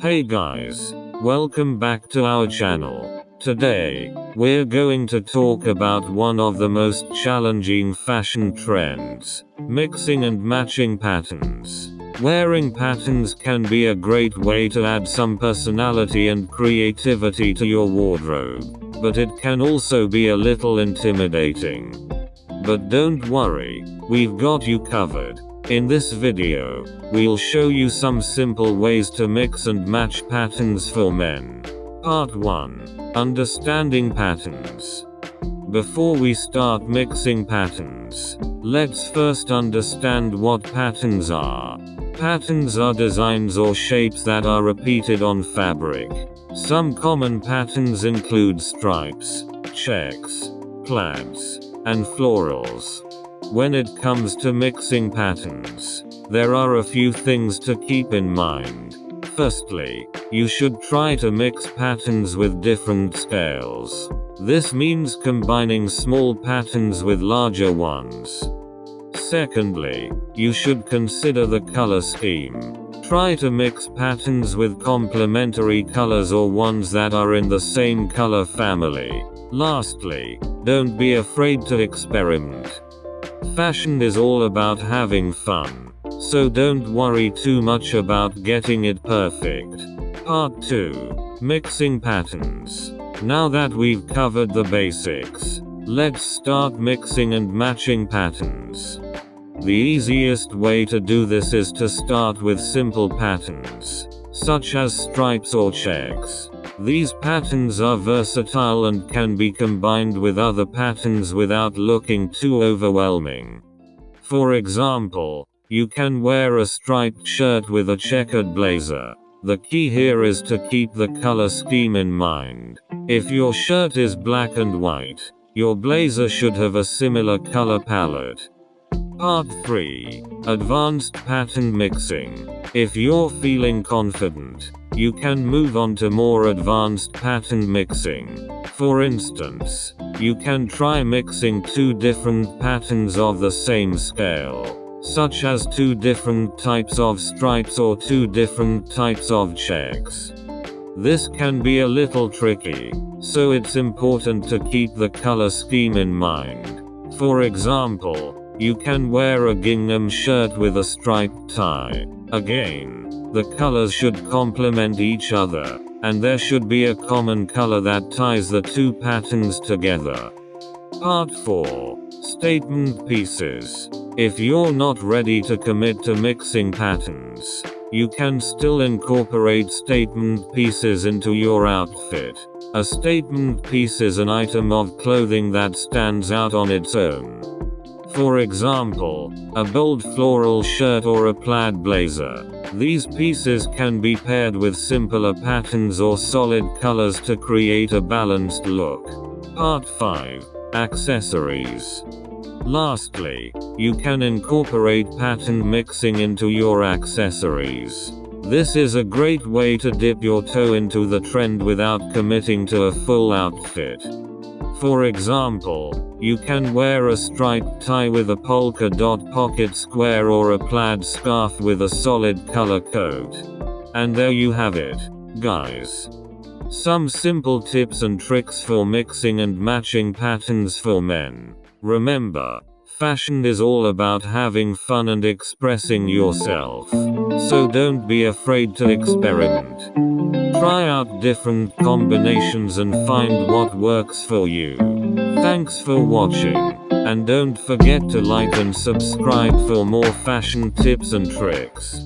Hey guys, welcome back to our channel. Today, we're going to talk about one of the most challenging fashion trends, mixing and matching patterns. Wearing patterns can be a great way to add some personality and creativity to your wardrobe, but it can also be a little intimidating. But don't worry, we've got you covered. In this video, we'll show you some simple ways to mix and match patterns for men. Part 1. Understanding patterns. Before we start mixing patterns, let's first understand what patterns are. Patterns are designs or shapes that are repeated on fabric. Some common patterns include stripes, checks, plaids, and florals. When it comes to mixing patterns, there are a few things to keep in mind. Firstly, you should try to mix patterns with different scales. This means combining small patterns with larger ones. Secondly, you should consider the color scheme. Try to mix patterns with complementary colors or ones that are in the same color family. Lastly, don't be afraid to experiment. Fashion is all about having fun, so don't worry too much about getting it perfect. Part 2. Mixing patterns. Now that we've covered the basics, let's start mixing and matching patterns. The easiest way to do this is to start with simple patterns, such as stripes or checks. These patterns are versatile and can be combined with other patterns without looking too overwhelming. For example, you can wear a striped shirt with a checkered blazer. The key here is to keep the color scheme in mind. If your shirt is black and white, your blazer should have a similar color palette. Part 3. Advanced pattern mixing. If you're feeling confident, you can move on to more advanced pattern mixing. For instance, you can try mixing two different patterns of the same scale, such as two different types of stripes or two different types of checks. This can be a little tricky, so it's important to keep the color scheme in mind. For example, you can wear a gingham shirt with a striped tie. Again, the colors should complement each other, and there should be a common color that ties the two patterns together. Part 4. Statement pieces. If you're not ready to commit to mixing patterns, you can still incorporate statement pieces into your outfit. A statement piece is an item of clothing that stands out on its own. For example, a bold floral shirt or a plaid blazer. These pieces can be paired with simpler patterns or solid colors to create a balanced look. Part 5. Accessories. Lastly, you can incorporate pattern mixing into your accessories. This is a great way to dip your toe into the trend without committing to a full outfit. For example, you can wear a striped tie with a polka dot pocket square or a plaid scarf with a solid color coat. And there you have it, guys. Some simple tips and tricks for mixing and matching patterns for men. Remember, fashion is all about having fun and expressing yourself. So don't be afraid to experiment. Try out different combinations and find what works for you. Thanks for watching, and don't forget to like and subscribe for more fashion tips and tricks.